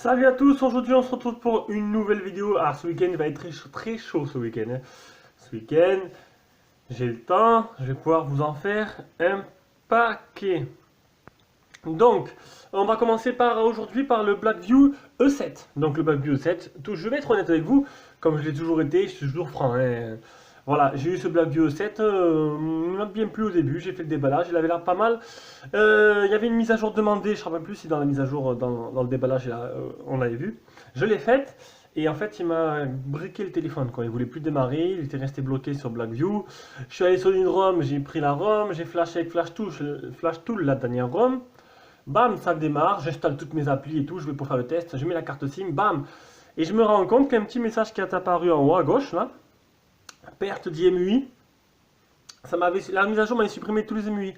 Salut à tous, aujourd'hui on se retrouve pour une nouvelle vidéo. Alors ce week-end il va être très chaud ce week-end, hein. Ce week-end, j'ai le temps, je vais pouvoir vous en faire un paquet. Donc, on va commencer aujourd'hui par le Blackview E7. Donc le Blackview E7, je vais être honnête avec vous, comme je l'ai toujours été, je suis toujours franc, hein. Voilà, j'ai eu ce Blackview E7, il m'a bien plu au début, j'ai fait le déballage, il avait l'air pas mal. Il y avait une mise à jour demandée, je ne sais pas plus si dans la mise à jour, dans le déballage, on l'avait vu. Je l'ai faite, et en fait, il m'a briqué le téléphone, quoi. Il voulait plus démarrer, il était resté bloqué sur Blackview. Je suis allé sur une ROM, j'ai pris la ROM, j'ai flashé avec Flash Tool, la dernière ROM. Bam, ça démarre, j'installe toutes mes applis et tout, je vais pour faire le test, je mets la carte SIM, bam. Et je me rends compte qu'il y a un petit message qui est apparu en haut à gauche, là. Perte d'IMUI. La mise à jour m'avait supprimé tous les MUI.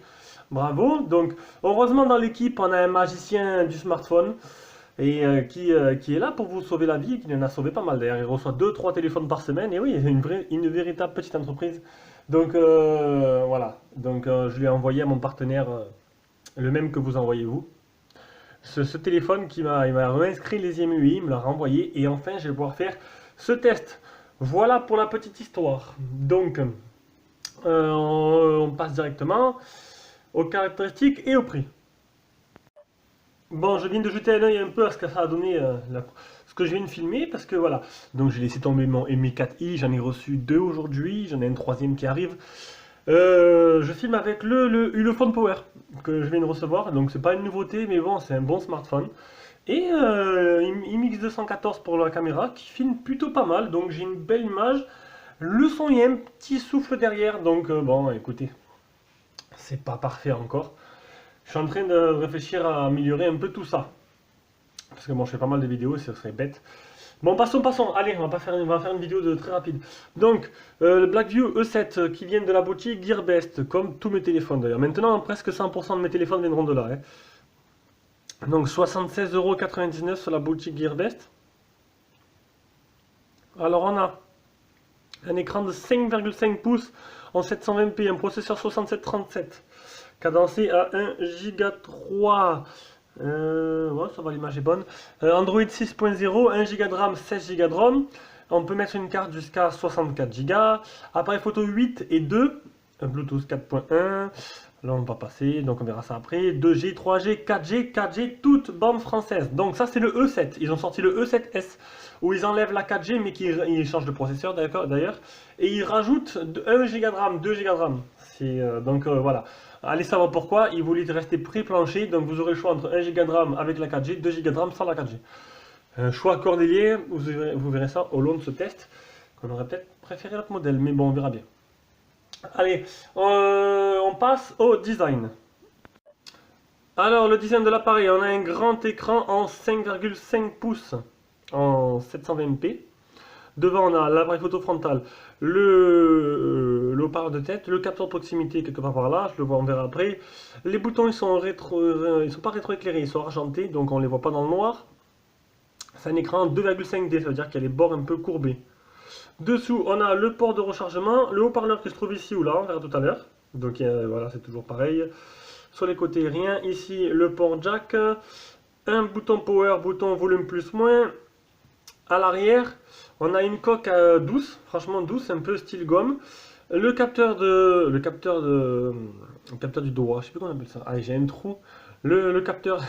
Bravo. Donc, heureusement, dans l'équipe, on a un magicien du smartphone et qui est là pour vous sauver la vie et qui en a sauvé pas mal d'ailleurs. Il reçoit 2-3 téléphones par semaine et oui, une véritable petite entreprise. Donc, voilà. Donc, je lui ai envoyé à mon partenaire le même que vous envoyez vous. Ce téléphone il m'a réinscrit les IMUI, il me l'a renvoyé et enfin, je vais pouvoir faire ce test. Voilà pour la petite histoire. Donc, on passe directement aux caractéristiques et au prix. Bon, je viens de jeter un œil un peu à ce que ça a donné, ce que je viens de filmer, parce que voilà. Donc j'ai laissé tomber mon Mi 4i, j'en ai reçu deux aujourd'hui, j'en ai un troisième qui arrive. Je filme avec le Ulefone Power que je viens de recevoir, donc c'est pas une nouveauté, mais bon, c'est un bon smartphone. Et IMX 214 pour la caméra qui filme plutôt pas mal, donc j'ai une belle image. Le son, il y a un petit souffle derrière, donc bon, écoutez, c'est pas parfait encore. Je suis en train de réfléchir à améliorer un peu tout ça. Parce que bon, je fais pas mal de vidéos, ce serait bête. Bon, passons. Allez, on va faire une vidéo très rapide. Donc, le Blackview E7 qui vient de la boutique Gearbest, comme tous mes téléphones d'ailleurs. Maintenant, presque 100% de mes téléphones viendront de là, hein. Donc, 76,99 € sur la boutique Gearbest. Alors, on a un écran de 5,5 pouces en 720p, un processeur 6737, cadencé à 1 Go 3. Ouais, ça va, l'image est bonne. Android 6.0, 1 Go de RAM, 16 Go de ROM. On peut mettre une carte jusqu'à 64 Go. Appareil photo 8 et 2. Bluetooth 4.1. Là, on va passer, donc on verra ça après. 2G, 3G, 4G, toute bande française. Donc ça, c'est le E7. Ils ont sorti le E7S, où ils enlèvent la 4G, mais ils changent de processeur d'ailleurs. Et ils rajoutent 1 Go de RAM, 2 Go de RAM. Donc voilà. Allez savoir pourquoi, ils voulaient rester pré-plancher, donc vous aurez le choix entre 1 Go de RAM avec la 4G, 2 Go de RAM sans la 4G. Un choix cordélier, vous verrez ça au long de ce test, qu'on aurait peut-être préféré notre modèle, mais bon, on verra bien. Allez, on passe au design. Alors, le design de l'appareil, on a un grand écran en 5,5 pouces en 720p. Devant, on a l'appareil photo frontal, le haut-parleur de tête, le capteur de proximité quelque part par là, je le vois, on verra après. Les boutons, ils sont pas rétroéclairés, ils sont argentés, donc on les voit pas dans le noir. C'est un écran 2,5D, ça veut dire qu'il y a les bords un peu courbés. Dessous, on a le port de rechargement, le haut-parleur qui se trouve ici ou là, on verra tout à l'heure. Donc voilà, c'est toujours pareil. Sur les côtés, rien. Ici, le port jack, un bouton power, bouton volume plus moins. À l'arrière, on a une coque douce, franchement douce, un peu style gomme. Le capteur du doigt, je sais plus comment on appelle ça. Ah, j'ai un trou. Le capteur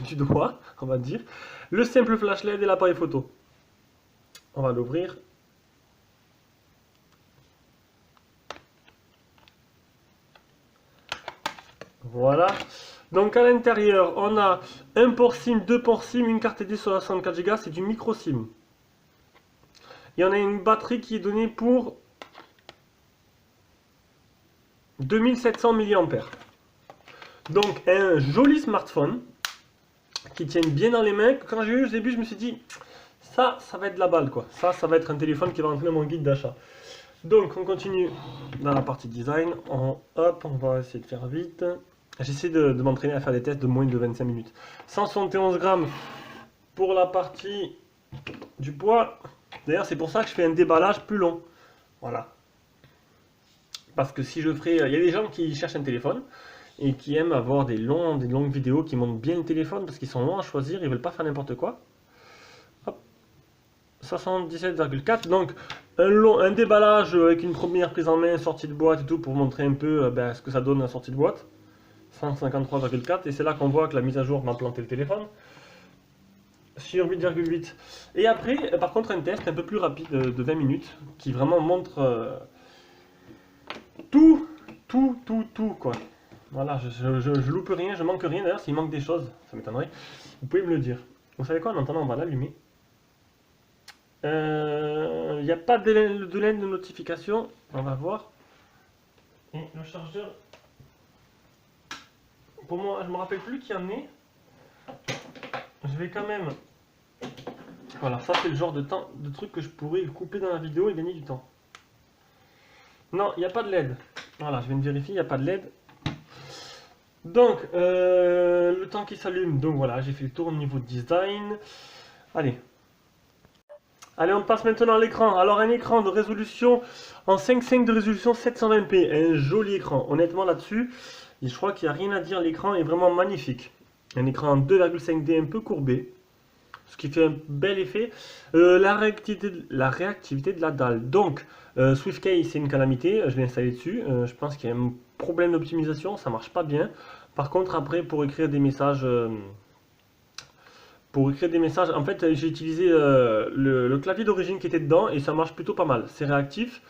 du doigt, on va dire. Le simple flash LED et l'appareil photo. On va l'ouvrir. Voilà. Donc à l'intérieur, on a un port SIM, deux ports SIM, une carte SD sur 64 Go, c'est du micro SIM. Et on a une batterie qui est donnée pour 2700 mAh. Donc un joli smartphone qui tient bien dans les mains. Quand j'ai eu au début, je me suis dit, ça va être de la balle quoi. Ça va être un téléphone qui va rentrer dans mon guide d'achat. Donc on continue dans la partie design. Hop, on va essayer de faire vite. J'essaie de m'entraîner à faire des tests de moins de 25 minutes. 171 grammes pour la partie du poids. D'ailleurs, c'est pour ça que je fais un déballage plus long. Voilà. Parce que si je ferais... Il y a des gens qui cherchent un téléphone et qui aiment avoir des longues vidéos qui montrent bien le téléphone parce qu'ils sont longs à choisir, ils veulent pas faire n'importe quoi. 77,4. Donc un déballage avec une première prise en main, sortie de boîte et tout pour montrer un peu ce que ça donne la sortie de boîte. 153,4 et c'est là qu'on voit que la mise à jour m'a planté le téléphone sur 8,8. Et après, par contre, un test un peu plus rapide de 20 minutes qui vraiment montre tout quoi. Voilà, je loupe rien, je manque rien. D'ailleurs, s'il manque des choses, ça m'étonnerait, vous pouvez me le dire. Vous savez quoi, en attendant, on va l'allumer. Il n'y a pas de laine de notification, on va voir. Et le chargeur, pour moi, je me rappelle plus qui en est. Je vais quand même. Voilà, ça c'est le genre de truc que je pourrais couper dans la vidéo et gagner du temps. Non, il n'y a pas de LED. Voilà, je viens de vérifier, il n'y a pas de LED. Donc, le temps qui s'allume, donc voilà, j'ai fait le tour au niveau design. Allez. Allez, on passe maintenant à l'écran. Alors, un écran de résolution en 5.5 de résolution 720p. Un joli écran. Honnêtement, là-dessus, je crois qu'il n'y a rien à dire. L'écran est vraiment magnifique. Un écran en 2,5D un peu courbé. Ce qui fait un bel effet. La réactivité de la dalle. Donc, SwiftKey, c'est une calamité. Je l'ai installé dessus. Je pense qu'il y a un problème d'optimisation. Ça marche pas bien. Par contre, après, pour écrire des messages... en fait, j'ai utilisé le clavier d'origine qui était dedans et ça marche plutôt pas mal. C'est réactif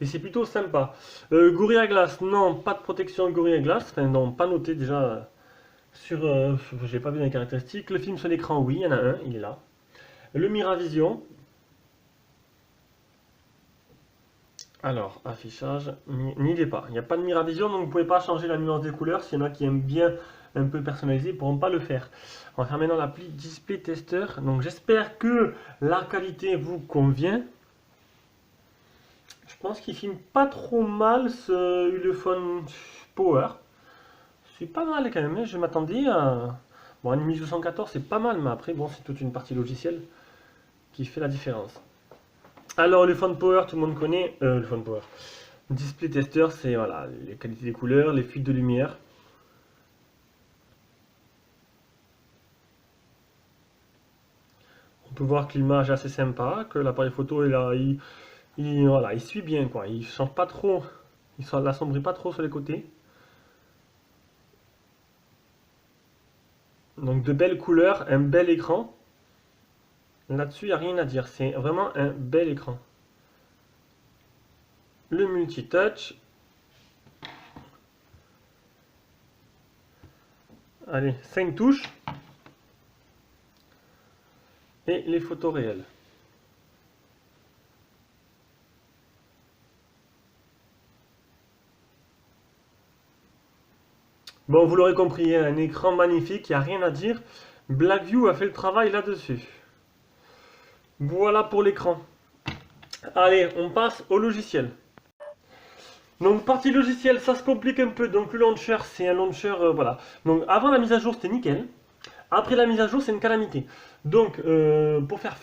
et c'est plutôt sympa. Gorilla Glass, non, pas de protection Gorilla Glass. Enfin, non, pas noté déjà sur. Je l'ai pas vu dans les caractéristiques. Le film sur l'écran, oui, il y en a un, il est là. Le Miravision. Alors, affichage, n'y est pas. Il n'y a pas de Miravision, donc vous ne pouvez pas changer la nuance des couleurs. S'il y en a qui aiment bien un peu personnalisé, ils ne pourront pas le faire. On va faire maintenant l'appli Display Tester. Donc j'espère que la qualité vous convient. Je pense qu'il filme pas trop mal ce Ulefone Power. C'est pas mal quand même, hein. Je m'attendais à... Bon, un 1214 c'est pas mal, mais après, bon, c'est toute une partie logicielle qui fait la différence. Alors, le Ulefone Power, tout le monde connaît. Ulefone Power. Display Tester, c'est voilà, les qualités des couleurs, les fuites de lumière. On peut voir que l'image est assez sympa, que l'appareil photo est là, voilà, il suit bien quoi, il change pas trop, il l'assombrit pas trop sur les côtés. Donc de belles couleurs, un bel écran. Là-dessus, il n'y a rien à dire, c'est vraiment un bel écran. Le multitouch. Allez, 5 touches. Et les photos réelles. Bon, vous l'aurez compris, un écran magnifique, il n'y a rien à dire. Blackview a fait le travail là-dessus. Voilà pour l'écran. Allez, on passe au logiciel. Donc, partie logiciel, ça se complique un peu. Donc, le launcher, c'est un launcher, voilà. Donc, avant la mise à jour, c'était nickel. Après la mise à jour, c'est une calamité. Donc, pour faire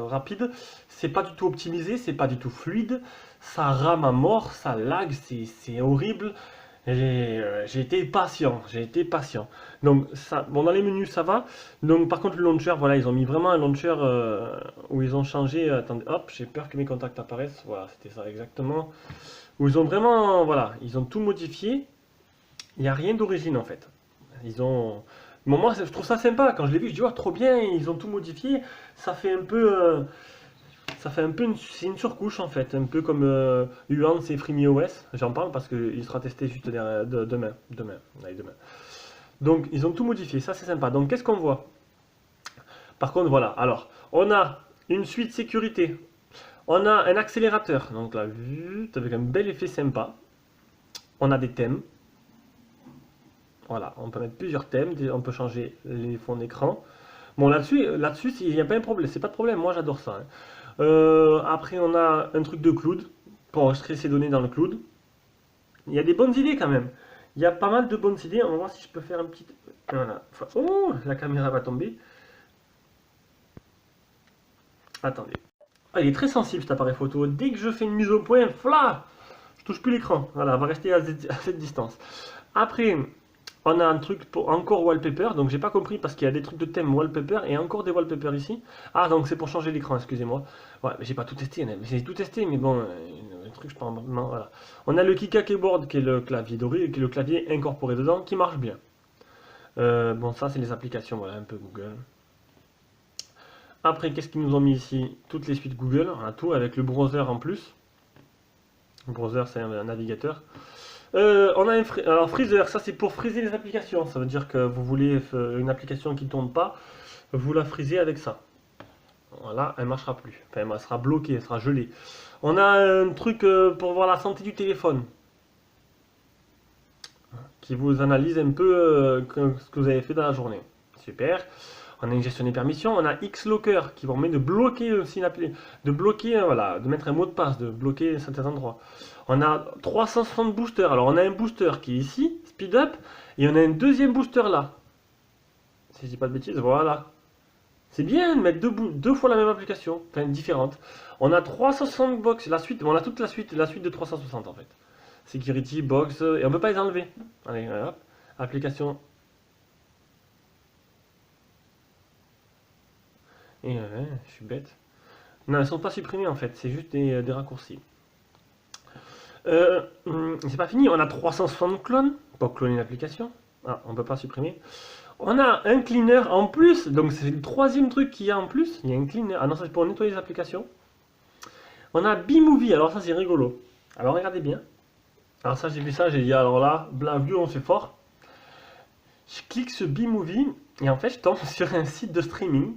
rapide, c'est pas du tout optimisé, c'est pas du tout fluide. Ça rame à mort, ça lag, c'est horrible. J'ai été patient, Donc, ça, bon, dans les menus, ça va. Donc, par contre, le launcher, voilà, ils ont mis vraiment un launcher où ils ont changé. Attendez, hop, j'ai peur que mes contacts apparaissent. Voilà, c'était ça exactement. Où ils ont vraiment, voilà, ils ont tout modifié. Il n'y a rien d'origine en fait. Ils ont. Bon, moi, je trouve ça sympa. Quand je l'ai vu, je dis, oh, trop bien, ils ont tout modifié. Ça fait un peu. C'est une surcouche en fait, un peu comme Yuan, c'est FreeMiOS. J'en parle parce qu'il sera testé juste demain. Allez, demain. Donc, ils ont tout modifié. Ça, c'est sympa. Donc, qu'est-ce qu'on voit? Par contre, voilà. Alors, on a une suite sécurité. On a un accélérateur. Donc là, avec un bel effet sympa. On a des thèmes. Voilà, on peut mettre plusieurs thèmes, on peut changer les fonds d'écran. Bon, là-dessus, il n'y a pas un problème, c'est pas de problème, moi j'adore ça, hein. Après, on a un truc de cloud, pour enregistrer ces données dans le cloud. Il y a des bonnes idées quand même. Il y a pas mal de bonnes idées, on va voir si je peux faire un petit... Voilà. Oh, la caméra va tomber. Attendez. Ah, il est très sensible cet appareil photo. Dès que je fais une mise au point, fla, je touche plus l'écran. Voilà, on va rester à cette distance. Après... On a un truc pour encore wallpaper, donc j'ai pas compris parce qu'il y a des trucs de thème wallpaper et encore des wallpapers ici. Ah, donc c'est pour changer l'écran, excusez-moi. Ouais, mais j'ai pas tout testé, j'ai tout testé, mais bon, le truc, je pense, non, voilà. On a le Kika Keyboard qui est le clavier doré, qui est le clavier incorporé dedans, qui marche bien. Bon, ça, c'est les applications, voilà, un peu Google. Après, qu'est-ce qu'ils nous ont mis ici? Toutes les suites Google, on a tout avec le browser en plus. Le browser, c'est un navigateur. On a alors Freezer, ça c'est pour friser les applications. Ça veut dire que vous voulez une application qui ne tourne pas, vous la frisez avec ça. Voilà, elle ne marchera plus. Enfin, elle sera bloquée, elle sera gelée. On a un truc pour voir la santé du téléphone, qui vous analyse un peu ce que vous avez fait dans la journée. Super. On a une gestion des permissions. On a Xlocker qui vous permet de bloquer aussi de bloquer, voilà, de mettre un mot de passe, de bloquer certains endroits. On a 360 boosters. Alors on a un booster qui est ici, Speed Up, et on a un deuxième booster là. Si je dis pas de bêtises, voilà. C'est bien de mettre deux fois la même application, enfin différente. On a 360 box, la suite, on a toute la suite de 360 en fait. Security, box, et on peut pas les enlever. Allez, hop, application. Et je suis bête. Non, elles sont pas supprimées en fait, c'est juste des raccourcis. C'est pas fini, on a 360 clones pour cloner l'application. Ah, on peut pas supprimer. On a un cleaner en plus, donc c'est le troisième truc qu'il y a en plus. Il y a un cleaner. Ah non, ça c'est pour nettoyer les applications. On a B-Movie, alors ça c'est rigolo. Alors regardez bien. Alors ça j'ai vu ça, j'ai dit alors là, vu on fait fort. Je clique sur B-Movie et en fait je tombe sur un site de streaming.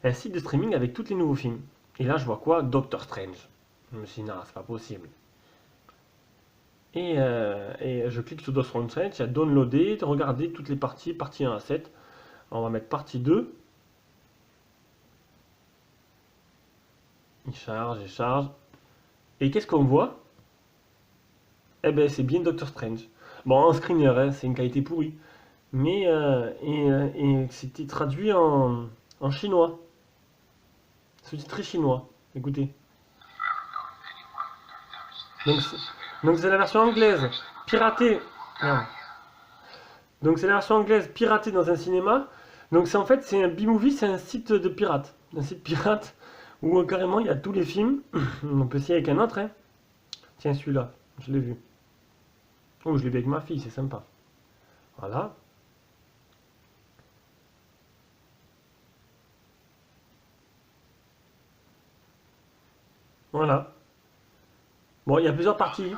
Un site de streaming avec tous les nouveaux films. Et là je vois quoi? Doctor Strange. Je me suis dit non, c'est pas possible. Et je clique sur Doctor Strange, il y a downloader, regarder toutes les parties, partie 1 à 7. On va mettre partie 2. Il charge, il charge. Et qu'est-ce qu'on voit? Eh ben c'est bien Doctor Strange. Bon, en screener, hein, c'est une qualité pourrie. Mais et c'était traduit en chinois. Sous-titré chinois. Écoutez. Donc c'est la version anglaise, piratée. Merde. Donc c'est la version anglaise piratée dans un cinéma. Donc c'est en fait c'est un B-Movie, c'est un site de pirate. Un site pirate où carrément il y a tous les films. On peut essayer avec un autre. Hein. Tiens celui-là, je l'ai vu. Oh je l'ai vu avec ma fille, c'est sympa. Voilà. Voilà. Bon, il y a plusieurs parties.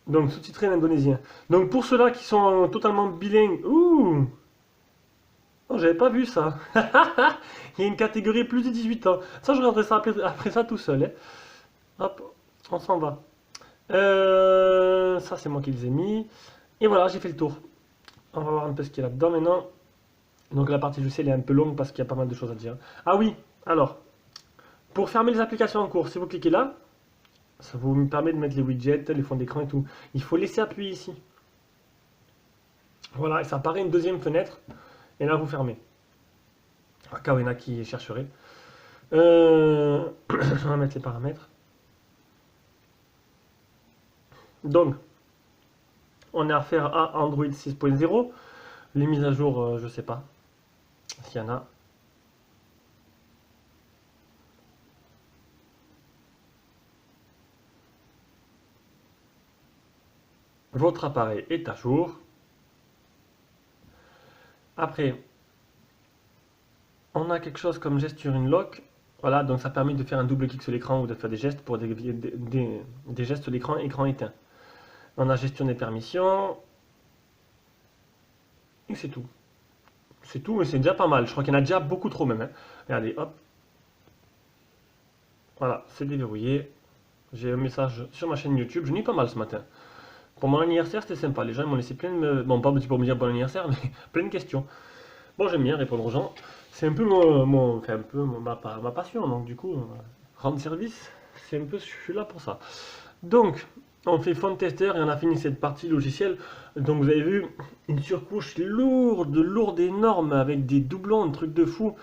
Donc sous-titré en indonésien. Donc pour ceux-là qui sont totalement bilingues, ouh, oh, j'avais pas vu ça. Il y a une catégorie plus de 18 ans. Ça, je regarderai ça après ça tout seul. Hein. Hop, on s'en va. Ça, c'est moi qui les ai mis. Et voilà, j'ai fait le tour. On va voir un peu ce qu'il y a là-dedans maintenant. Donc la partie logicielle est un peu longue parce qu'il y a pas mal de choses à dire. Ah oui, alors, pour fermer les applications en cours, si vous cliquez là, ça vous permet de mettre les widgets, les fonds d'écran et tout. Il faut laisser appuyer ici. Voilà, et ça apparaît une deuxième fenêtre. Et là, vous fermez. À cas où il y en a qui chercheraient. On va mettre les paramètres. Donc, on a affaire à Android 6.0. Les mises à jour, je sais pas s'il y en a. Votre appareil est à jour. Après, on a quelque chose comme gesture unlock. Voilà, donc ça permet de faire un double clic sur l'écran ou de faire des gestes pour des gestes sur l'écran écran éteint. On a gestion des permissions. Et c'est tout. C'est tout, mais c'est déjà pas mal. Je crois qu'il y en a déjà beaucoup trop même. Hein. Regardez, hop. Voilà, c'est déverrouillé. J'ai un message sur ma chaîne YouTube. Je n'ai pas mal ce matin. Pour mon anniversaire, c'était sympa. Les gens m'ont laissé plein de... Bon, pas pour me dire bon anniversaire, mais plein de questions. Bon, j'aime bien répondre aux gens. C'est un peu ma passion. Donc, du coup, rendre service, c'est un peu... Je suis là pour ça. Donc, on fait fond tester et on a fini cette partie logicielle. Donc, vous avez vu, une surcouche lourde, énorme, avec des doublons, un truc de fou.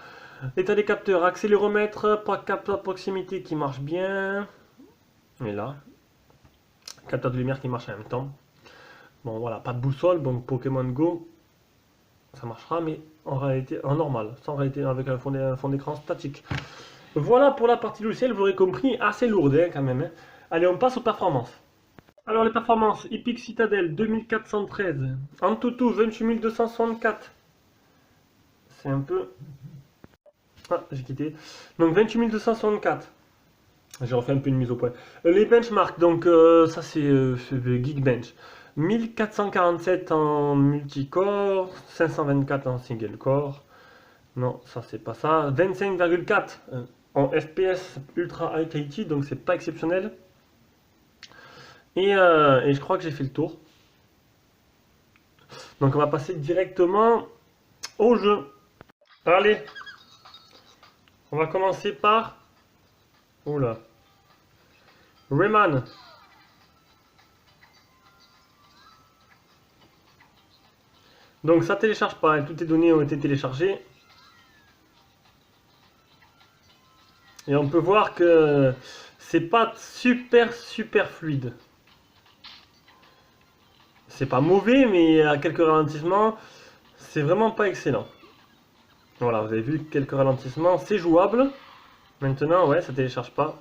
L'état des capteurs, accéléromètre, capteur à proximité qui marche bien. Et là, capteur de lumière qui marche en même temps. Bon voilà, pas de boussole, donc Pokémon Go, ça marchera, mais en réalité, en normal, sans réalité, avec un fond d'écran statique. Voilà pour la partie logicielle, vous aurez compris, assez lourde hein, quand même. Hein. Allez, on passe aux performances. Alors les performances, Epic Citadel 2413, Antutu 28264. C'est un peu... Ah, j'ai quitté. Donc 28264. J'ai refait un peu une mise au point. Les benchmarks, donc ça c'est Geekbench. 1447 en multicore, 524 en single core. Non, ça c'est pas ça. 25,4 en FPS ultra high quality, donc c'est pas exceptionnel. Et je crois que j'ai fait le tour. Donc on va passer directement au jeu. Allez, on va commencer par... Oula. Rayman. Donc ça télécharge pas, toutes les données ont été téléchargées. Et on peut voir que c'est pas super fluide. C'est pas mauvais, mais à quelques ralentissements, c'est vraiment pas excellent. Voilà, vous avez vu quelques ralentissements, c'est jouable. Maintenant, ouais, ça télécharge pas.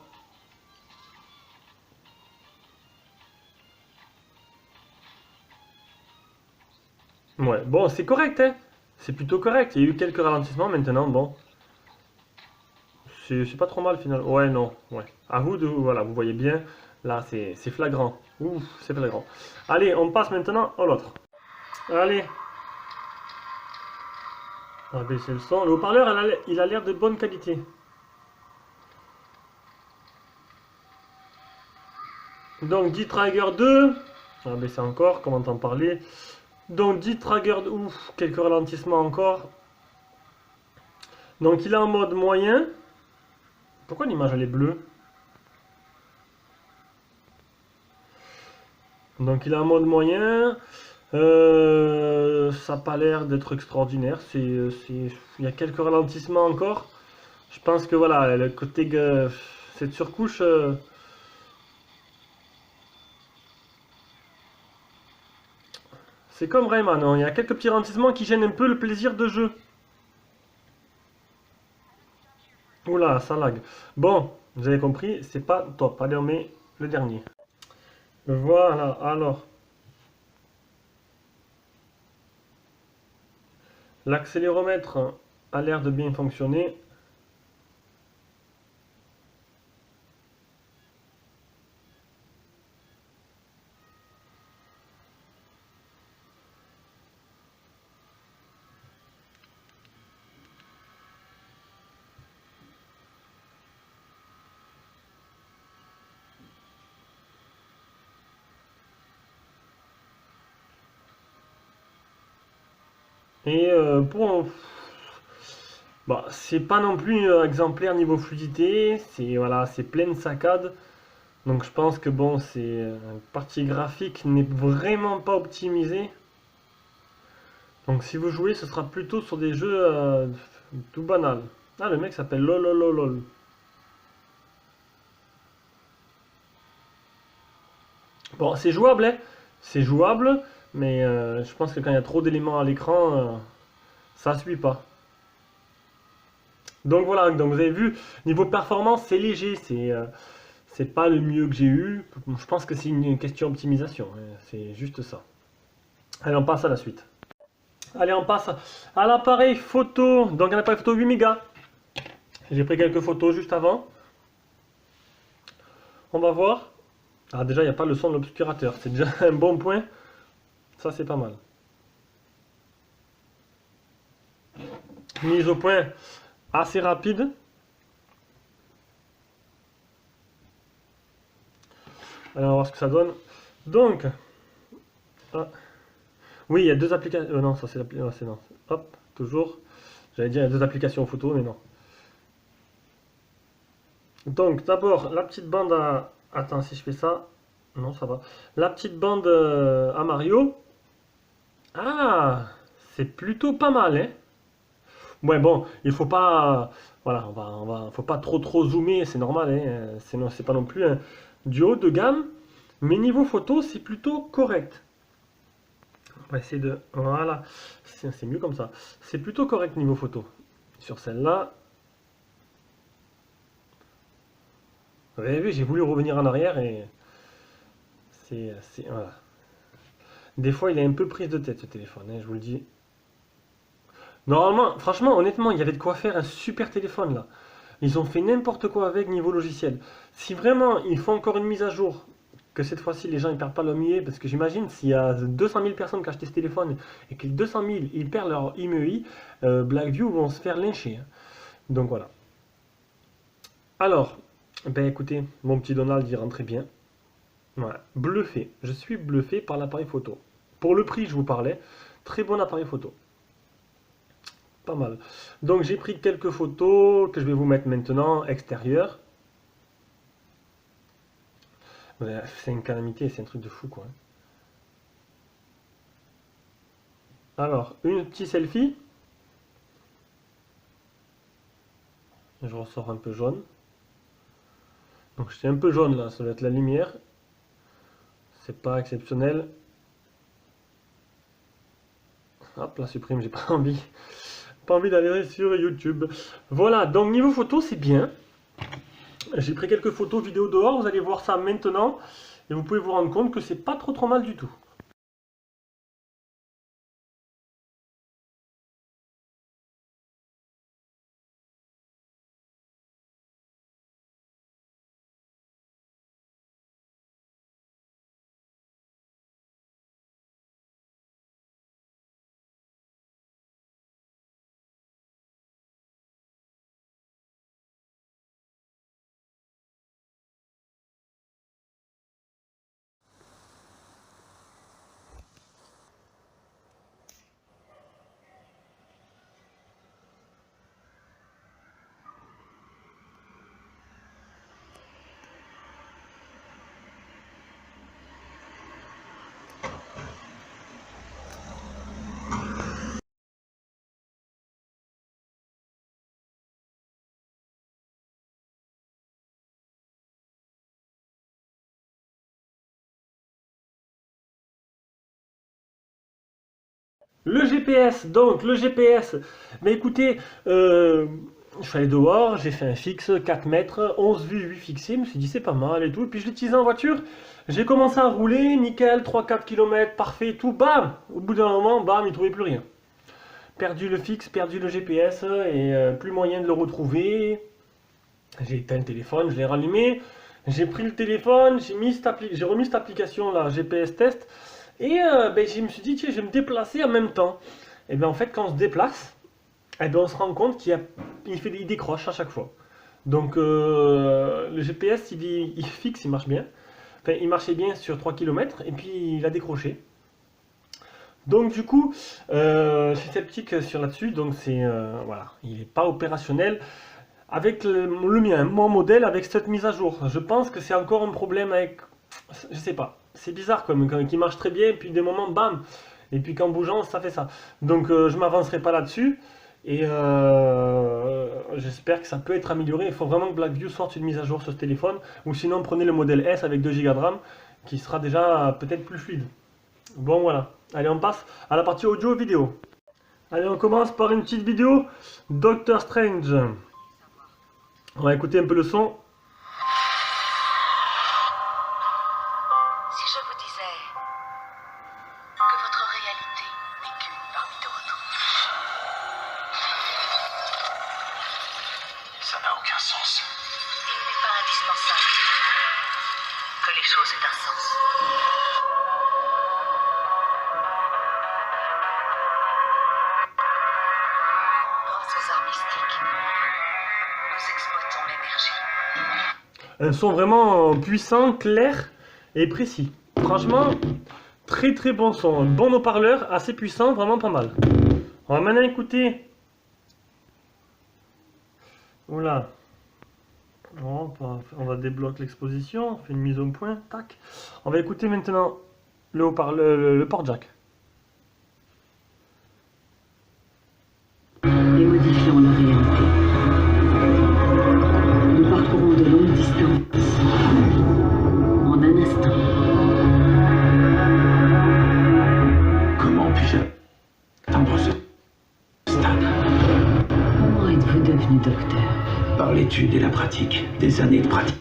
Ouais, bon, c'est correct, hein. C'est plutôt correct. Il y a eu quelques ralentissements, maintenant, bon. C'est pas trop mal, finalement. Ouais, non, ouais. À vous de... Voilà, vous voyez bien. Là, c'est flagrant. Ouf, c'est flagrant. Allez, on passe maintenant à l'autre. Allez. On va baisser le son. Le haut-parleur, il a l'air de bonne qualité. Donc, D-Trigger 2. On va baisser encore, comme on entend parler. Donc, D-Trigger 2. Ouf, quelques ralentissements encore. Donc, il est en mode moyen. Pourquoi l'image, elle est bleue? Donc, il est en mode moyen. Ça n'a pas l'air d'être extraordinaire. Il y a quelques ralentissements encore. Je pense que voilà, le côté cette surcouche. C'est comme Rayman, hein. Il y a quelques petits ralentissements qui gênent un peu le plaisir de jeu. Oula, ça lag. Bon, vous avez compris, c'est pas top. Allez, on met le dernier. Voilà, alors. L'accéléromètre a l'air de bien fonctionner. Et pour... Bah, c'est pas non plus exemplaire niveau fluidité, c'est voilà, c'est pleine saccade. Donc je pense que bon, c'est une partie graphique n'est vraiment pas optimisée. Donc si vous jouez, ce sera plutôt sur des jeux tout banals. Ah, le mec s'appelle lolololol. Bon, c'est jouable, hein. C'est jouable, mais je pense que quand il y a trop d'éléments à l'écran, ça suit pas. Donc voilà, donc vous avez vu, niveau performance, c'est léger, c'est pas le mieux que j'ai eu. Je pense que c'est une question d'optimisation, hein, c'est juste ça. Allez, on passe à la suite. Allez, on passe à l'appareil photo. Donc un appareil photo 8 mégas. J'ai pris quelques photos juste avant. On va voir. Ah, déjà, il n'y a pas le son de l'obscurateur. C'est déjà un bon point. Ça, c'est pas mal. Mise au point assez rapide. Alors, on va voir ce que ça donne. Donc, ah. Oui, il y a deux applications. Non, ça c'est l'application. Non. Hop, toujours. J'allais dire il y a deux applications photo, mais non. Donc, d'abord, la petite bande à. Attends, si je fais ça. Non, ça va. La petite bande à Mario. Ah, c'est plutôt pas mal, hein. Ouais, bon, il faut pas. Voilà, faut pas trop zoomer, c'est normal, hein. C'est pas non plus du haut de gamme, mais niveau photo, c'est plutôt correct. On va essayer de... Voilà, c'est mieux comme ça. C'est plutôt correct niveau photo. Sur celle-là, vous avez vu, j'ai voulu revenir en arrière et... Voilà. Des fois, il est un peu prise de tête, ce téléphone, hein, je vous le dis. Normalement, franchement, honnêtement, il y avait de quoi faire un super téléphone, là. Ils ont fait n'importe quoi avec niveau logiciel. Si vraiment il faut encore une mise à jour, que cette fois-ci les gens ne perdent pas leur IMEI, parce que j'imagine s'il y a 200 000 personnes qui achètent ce téléphone et que les 200 000 ils perdent leur IMEI, Blackview vont se faire lyncher, hein. Donc voilà. Alors, ben écoutez, mon petit Donald il rentrait bien. Voilà, bluffé. Je suis bluffé par l'appareil photo. Pour le prix, je vous parlais, très bon appareil photo. Pas mal. Donc j'ai pris quelques photos que je vais vous mettre maintenant extérieures. C'est une calamité, c'est un truc de fou quoi. Alors, une petite selfie. Je ressors un peu jaune. Donc je suis un peu jaune là, ça doit être la lumière. C'est pas exceptionnel. Hop, la supprime, j'ai pas envie. Pas envie d'aller sur YouTube. Voilà, donc niveau photo, c'est bien. J'ai pris quelques photos vidéo dehors, vous allez voir ça maintenant. Et vous pouvez vous rendre compte que c'est pas trop mal du tout. Le GPS, donc le GPS, mais écoutez, je suis allé dehors, j'ai fait un fixe 4 mètres, 11 vues, 8 fixées, je me suis dit c'est pas mal et tout, et puis je l'utilisais en voiture, j'ai commencé à rouler, nickel, 3-4 km, parfait et tout, bam, au bout d'un moment, bam, il ne trouvait plus rien. Perdu le fixe, perdu le GPS, et plus moyen de le retrouver. J'ai éteint le téléphone, je l'ai rallumé, j'ai pris le téléphone, j'ai remis cette application là, GPS test, et ben, je me suis dit, tiens, je vais me déplacer en même temps. Et bien en fait, quand on se déplace, eh ben, on se rend compte il décroche à chaque fois. Donc le GPS, il fixe, il marche bien. Enfin, il marchait bien sur 3 km, et puis il a décroché. Donc du coup, je suis sceptique sur là-dessus, donc c'est voilà, il n'est pas opérationnel avec le mien, mon modèle avec cette mise à jour. Je pense que c'est encore un problème avec, je sais pas, c'est bizarre comme qui marche très bien, puis des moments bam, et puis qu'en bougeant ça fait ça. Donc je m'avancerai pas là-dessus et j'espère que ça peut être amélioré. Il faut vraiment que Blackview sorte une mise à jour sur ce téléphone, ou sinon prenez le modèle S avec 2 Go de RAM qui sera déjà peut-être plus fluide. Bon voilà, allez on passe à la partie audio vidéo. Allez on commence par une petite vidéo Doctor Strange. On va écouter un peu le son. Si je vous disais que votre réalité n'est qu'une parmi d'autres. Ça n'a aucun sens. Il n'est pas indispensable que les choses aient un sens. Grâce aux arts mystiques, nous exploitons l'énergie. Un son vraiment puissant, clair et précis. Franchement, très bon son. Un bon haut-parleur, assez puissant, vraiment pas mal. On va maintenant écouter. Voilà. On va débloquer l'exposition, on fait une mise au point, tac. On va écouter maintenant le haut-parleur, le port jack. Et modifiant la réalité. Nous parcourons de longues distances Attendre ce stade. Comment êtes-vous devenu docteur? Par l'étude et la pratique. Des années de pratique.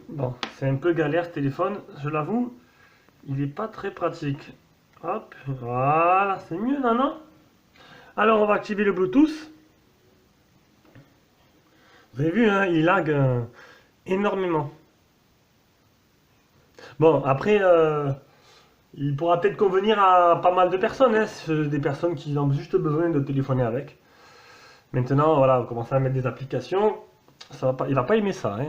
Bon, c'est un peu galère ce téléphone, je l'avoue. Il n'est pas très pratique. Hop, voilà, c'est mieux, non? Alors, on va activer le Bluetooth. Vous avez vu, hein, il lag énormément. Bon, après, il pourra peut-être convenir à pas mal de personnes, hein, des personnes qui ont juste besoin de téléphoner avec. Maintenant, voilà, vous commencez à mettre des applications, ça va pas, il va pas aimer ça, hein.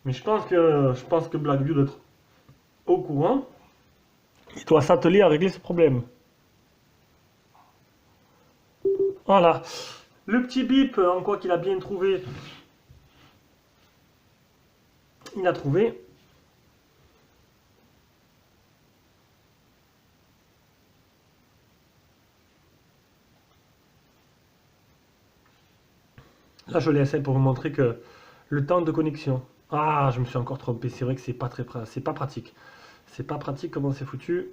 Mais je pense que Blackview doit être au courant. Il doit s'atteler à régler ce problème. Voilà. Le petit bip, en quoi qu'il a bien trouvé. Il a trouvé. Là, je l'essaie pour vous montrer que le temps de connexion. Ah, je me suis encore trompé. C'est vrai que c'est pas pratique. C'est pas pratique comment c'est foutu.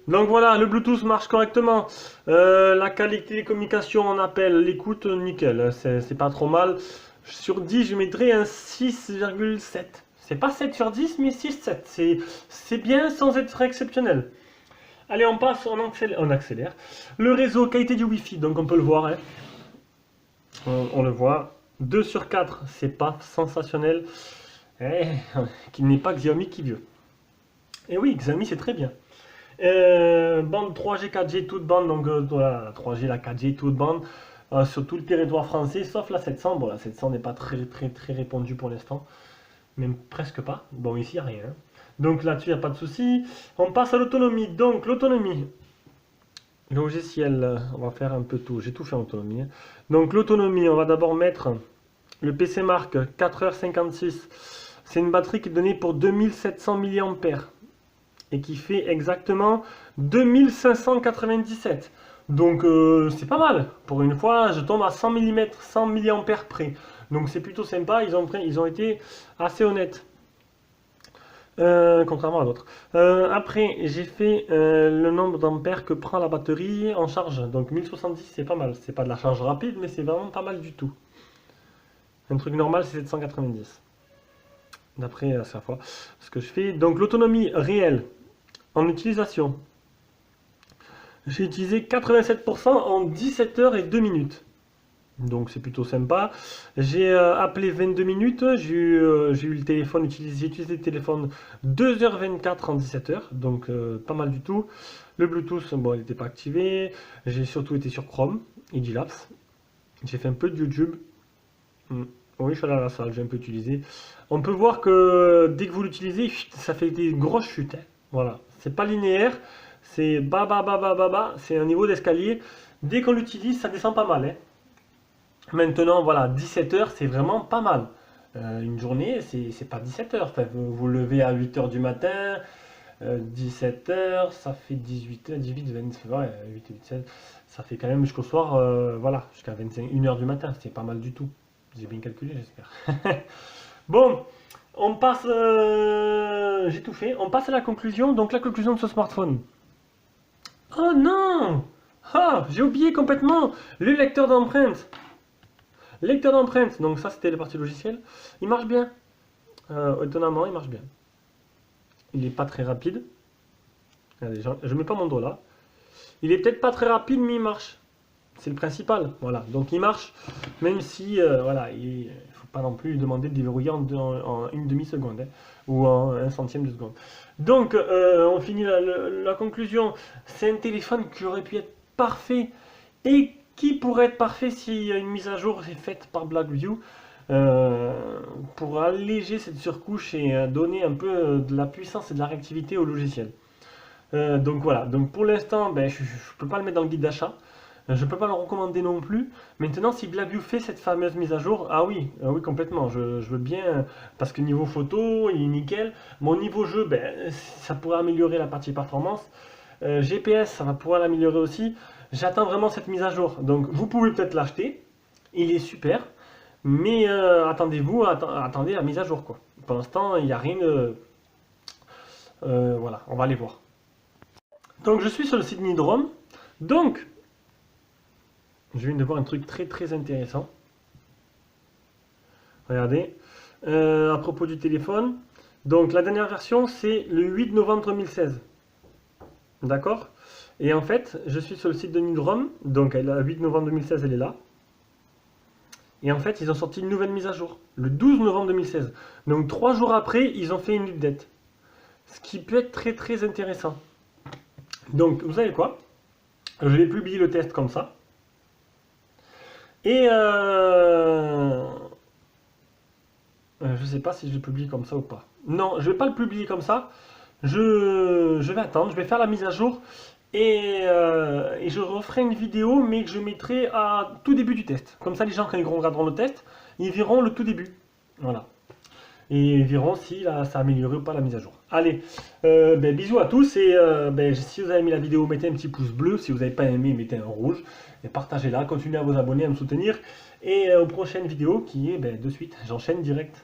Donc voilà, le Bluetooth marche correctement. La qualité des communications en appel, l'écoute, nickel. C'est pas trop mal. Sur 10, je mettrais un 6,7. C'est pas 7 sur 10, mais 6,7. C'est bien sans être exceptionnel. Allez, on passe, on accélère. Le réseau, qualité du Wi-Fi, donc on peut le voir. Hein. On le voit. 2 sur 4, c'est pas sensationnel. Qu'il n'est pas Xiaomi qui veut. Et oui, Xiaomi c'est très bien. Bande 3G, 4G, toute bande, donc la 3G, la 4G, toute bande, sur tout le territoire français, sauf la 700. Bon, la 700 n'est pas très répandue pour l'instant, même presque pas. Bon, ici, il n'y a rien. Donc là-dessus, il n'y a pas de souci. On passe à l'autonomie. Donc, l'autonomie. Logiciel, on va faire un peu tout. J'ai tout fait en autonomie. Donc, l'autonomie, on va d'abord mettre le PC Mark 4h56. C'est une batterie qui est donnée pour 2700 mAh. Et qui fait exactement 2597. Donc c'est pas mal. Pour une fois, je tombe à 100 mm, 100 mA près. Donc c'est plutôt sympa, ils ont été assez honnêtes. Contrairement à d'autres. Après, j'ai fait le nombre d'ampères que prend la batterie en charge. Donc 1070, c'est pas mal. C'est pas de la charge rapide, mais c'est vraiment pas mal du tout. Un truc normal, c'est 790. D'après à chaque fois ce que je fais. Donc l'autonomie réelle. En utilisation, j'ai utilisé 87% en 17 heures et 2 minutes. Donc c'est plutôt sympa. J'ai appelé 22 minutes. J'ai eu le téléphone utilisé. J'ai utilisé le téléphone 2h24 en 17 heures. Donc pas mal du tout. Le Bluetooth, bon, il n'était pas activé. J'ai surtout été sur Chrome et G-Labs. J'ai fait un peu de YouTube. Oui, je suis allé à la salle, j'ai un peu utilisé. On peut voir que dès que vous l'utilisez, ça fait des grosses chutes. Hein. Voilà. C'est pas linéaire, c'est bas, c'est un niveau d'escalier. Dès qu'on l'utilise, ça descend pas mal. Hein. Maintenant, voilà, 17 heures, c'est vraiment pas mal. Une journée, c'est pas 17 heures. Enfin, vous levez à 8 heures du matin, 17 heures, ça fait 18 heures, 18, 20, ouais, 8, 8, 7, ça fait quand même jusqu'au soir, voilà, jusqu'à 1 heure du matin. C'est pas mal du tout. J'ai bien calculé, j'espère. Bon. On passe, j'ai tout fait, on passe à la conclusion, donc la conclusion de ce smartphone. Oh non! Ah, j'ai oublié complètement le lecteur d'empreintes. Lecteur d'empreintes, donc ça c'était la partie logicielle, il marche bien. Étonnamment, il marche bien. Il n'est pas très rapide. Regardez, je mets pas mon doigt là. Il est peut-être pas très rapide, mais il marche. C'est le principal, voilà. Donc il marche, même si, voilà, il faut pas non plus lui demander de déverrouiller en une demi-seconde, hein, ou en 1/100 de seconde. Donc, on finit la conclusion. C'est un téléphone qui aurait pu être parfait, et qui pourrait être parfait si une mise à jour est faite par Blackview, pour alléger cette surcouche et donner un peu de la puissance et de la réactivité au logiciel. Donc voilà, donc pour l'instant, ben, je ne peux pas le mettre dans le guide d'achat. Je ne peux pas le recommander non plus. Maintenant, si Blackview fait cette fameuse mise à jour, ah oui complètement, je veux bien, parce que niveau photo, il est nickel. Mon niveau jeu, ben, ça pourrait améliorer la partie performance. GPS, ça va pouvoir l'améliorer aussi. j'attends vraiment cette mise à jour. Donc vous pouvez peut-être l'acheter, il est super, mais attendez la mise à jour quoi. Pour l'instant, il n'y a rien de... voilà, on va aller voir. Donc je suis sur le site Nidrom. Donc, je viens de voir un truc très très intéressant. Regardez, à propos du téléphone. Donc la dernière version c'est le 8 novembre 2016. D'accord? Et en fait, je suis sur le site de Nidrom. Donc le 8 novembre 2016, elle est là. Et en fait, ils ont sorti une nouvelle mise à jour. Le 12 novembre 2016. Donc 3 jours après, ils ont fait une update. Ce qui peut être très très intéressant. Donc, vous savez quoi? Je vais publier le test comme ça. Et je sais pas si je le publie comme ça ou pas. Non, je vais pas le publier comme ça. Je vais attendre, je vais faire la mise à jour. Et je referai une vidéo, mais que je mettrai à tout début du test. Comme ça, les gens, quand ils regarderont le test, ils verront le tout début. Voilà. Et ils verront si là, ça a amélioré ou pas la mise à jour. Allez, bisous à tous et si vous avez aimé la vidéo, mettez un petit pouce bleu. Si vous n'avez pas aimé, mettez un rouge. Et partagez-la, continuez à vous abonner, à me soutenir. Et aux prochaines vidéos qui est de suite, j'enchaîne direct.